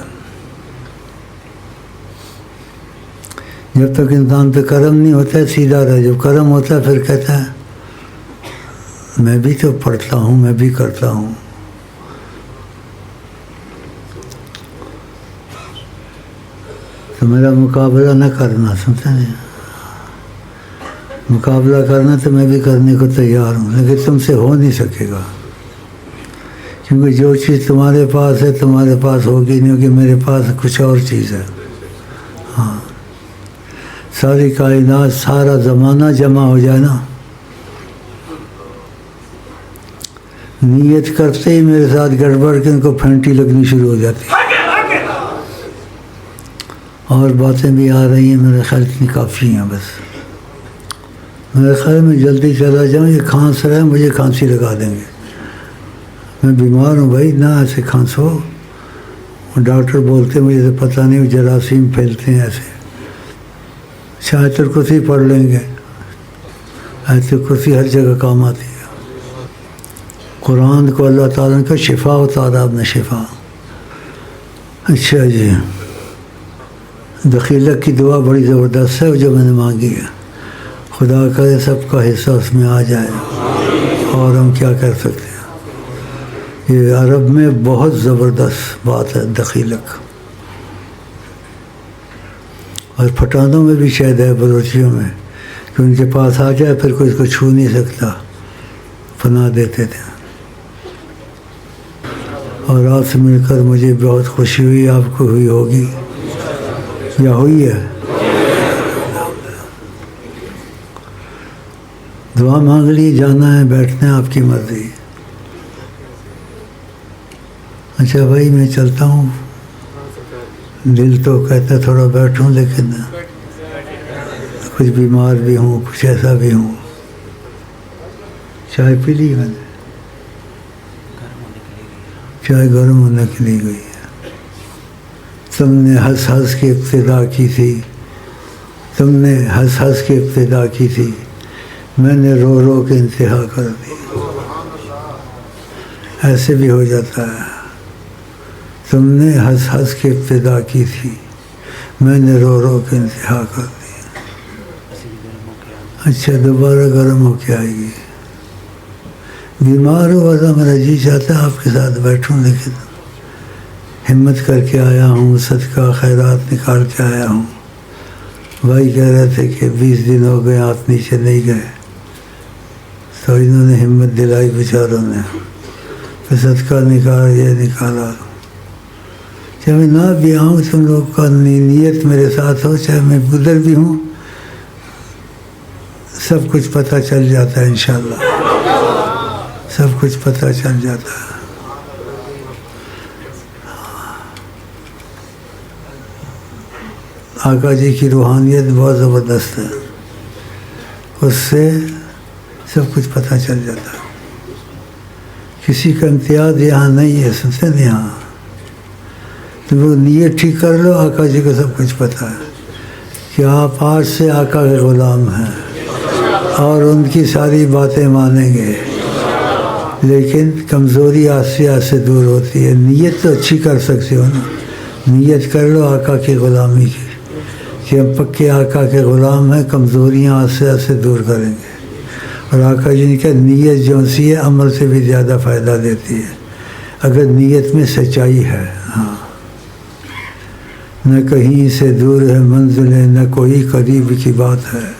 جب تک انسان پہ کرم نہیں ہوتا ہے سیدھا رہے، جب کرم ہوتا ہے پھر کہتا ہے میں بھی تو پڑھتا ہوں، میں بھی کرتا ہوں۔ تو میرا مقابلہ نہ کرنا، سمجھتے نہیں؟ مقابلہ کرنا تو میں بھی کرنے کو تیار ہوں، لیکن تم سے ہو نہیں سکے گا، کیونکہ جو چیز تمہارے پاس ہے تمہارے پاس ہوگی نہیں، ہوگی میرے پاس کچھ اور چیز ہے۔ ہاں، ساری کائنات، سارا زمانہ جمع ہو جائے نا، نیت کرتے ہی میرے ساتھ گڑبڑ کے ان کو پھینٹی لگنی شروع ہو جاتی ہے، اور باتیں بھی آ رہی ہیں، میرے خیال اتنی کافی ہیں بس۔ میرے خیال میں جلدی چلا جاؤں، یہ کھانس رہا ہے، مجھے کھانسی لگا دیں گے، میں بیمار ہوں بھائی، نہ ایسے کھانسو۔ ڈاکٹر بولتے مجھے تو پتہ نہیں، جراثیم پھیلتے ہیں ایسے۔ آیت الکرسی پڑھ لیں گے، آیت الکرسی ہر جگہ کام آتی ہے۔ قرآن کو اللہ تعالیٰ کا شفا اتارا، آپ نے شفا۔ اچھا جی، دخیلک کی دعا بڑی زبردست ہے جو میں نے مانگی ہے، خدا کرے سب کا حصہ اس میں آ جائے، اور ہم کیا کر سکتے ہیں۔ یہ عرب میں بہت زبردست بات ہے دخیلک، اور پٹھانوں میں بھی شاید ہے، بلوچیوں میں، کہ ان کے پاس آ جائے پھر کوئی اس کو چھو نہیں سکتا، پناہ دیتے تھے۔ اور آپ سے مل کر مجھے بہت خوشی ہوئی، آپ کو ہوئی ہوگی یا ہوئی ہے؟ دعا مانگ لی، جانا ہے، بیٹھنا ہے، آپ کی مرضی۔ اچھا بھائی میں چلتا ہوں، دل تو کہتا تھوڑا بیٹھوں، لیکن کچھ بیمار بھی ہوں، کچھ ایسا بھی ہوں۔ چائے پی لی میں نے؟ چائے گرم ہونے کے لیے گئی ہے۔ تم نے ہنس ہنس کے ابتدا کی تھی، تم نے ہنس ہنس کے ابتدا کی تھی، میں نے رو رو کے انتہا کر دی۔ ایسے بھی ہو جاتا ہے، تم نے ہنس ہنس کے ابتدا کی تھی، میں نے رو رو کے انتہا کر دی۔ اچھا دوبارہ گرم ہو کے آئے گی۔ بیمار ہوا تھا، میرا جی چاہتا ہے آپ کے ساتھ بیٹھوں، لیکن ہمت کر کے آیا ہوں، صدقہ خیرات نکال کے آیا ہوں۔ بھائی کہہ رہے تھے کہ 20 دن ہو گئے آپ نیچے نہیں گئے، تو انہوں نے ہمت دلائی بیچاروں نے، پھر صدقہ نکال، یہ نکالا۔ چاہے میں نہ بھی آؤں، تم لوگ کا نیت میرے ساتھ ہو، چاہے میں ادھر بھی ہوں، سب کچھ پتہ چل جاتا ہے انشاءاللہ، سب کچھ پتہ چل جاتا ہے۔ آقا جی کی روحانیت بہت زبردست ہے، اس سے سب کچھ پتہ چل جاتا ہے۔ کسی کا امتیاز یہاں نہیں ہے، سنتے نہیں؟ یہاں تم لوگ نیت ٹھیک کر لو، آقا جی کو سب کچھ پتہ ہے کہ آپ آج سے آقا کے غلام ہیں، اور ان کی ساری باتیں مانیں گے، لیکن کمزوری آسیہ سے دور ہوتی ہے۔ نیت تو اچھی کر سکتے ہو نا، نیت کر لو آقا کی غلامی کی، کہ ہم پکے آقا کے غلام ہیں، کمزوریاں آسیہ سے دور کریں گے۔ اور آقا جی نے کہا نیت جو سی ہے عمل سے بھی زیادہ فائدہ دیتی ہے، اگر نیت میں سچائی ہے۔ ہاں، نہ کہیں سے دور ہے منزلیں، نہ کوئی قریب کی بات ہے،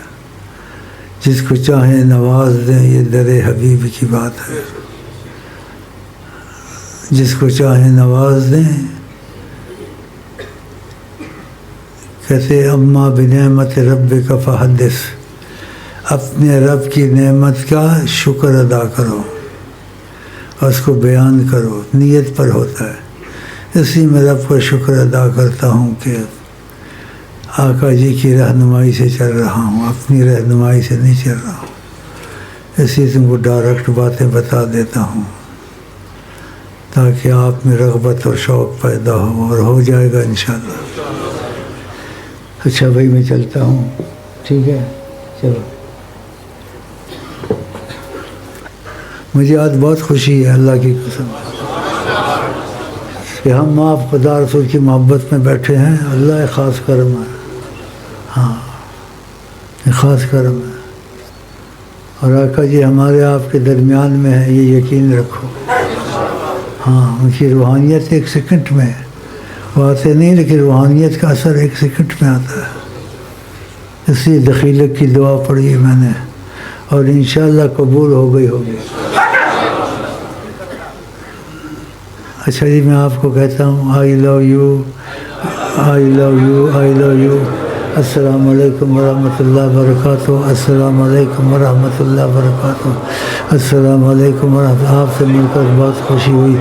جس کو چاہیں نواز دیں، یہ در حبیب کی بات ہے۔ جس کو چاہیں نواز دیں، کہتے اما بنعمت ربک فحدث، اپنے رب کی نعمت کا شکر ادا کرو اور اس کو بیان کرو، نیت پر ہوتا ہے۔ اسی میں رب کا شکر ادا کرتا ہوں کہ آقا جی کی رہنمائی سے چل رہا ہوں، اپنی رہنمائی سے نہیں چل رہا ہوں، اسی تم کو ڈائریکٹ باتیں بتا دیتا ہوں تاکہ آپ میں رغبت اور شوق پیدا ہو، اور ہو جائے گا انشاءاللہ۔ اچھا بھائی میں چلتا ہوں، ٹھیک ہے، چلو۔ مجھے آج بہت خوشی ہے اللہ کی قسم کہ ہم آپ خدا رسول کی محبت میں بیٹھے ہیں. اللہ ایک خاص کرم ہے. ہاں ایک خاص کرم ہے. اور آقا جی ہمارے آپ کے درمیان میں ہے، یہ یقین رکھو. ہاں ان کی روحانیت ایک سیکنڈ میں باتیں نہیں، لیکن روحانیت کا اثر ایک سیکنڈ میں آتا ہے. اس لیے دخیلت کی دعا پڑھی ہے میں نے، اور انشاءاللہ قبول ہو گئی ہوگی. اچھا جی میں آپ کو کہتا ہوں I love you, I love you, I love you. السلام علیکم ورحمۃ اللہ وبرکاتہ. السلام علیکم ورحمۃ اللہ وبرکاتہ. السلام علیکم ورحمۃ اللہ. آپ سے مل کر بہت خوشی ہوئی.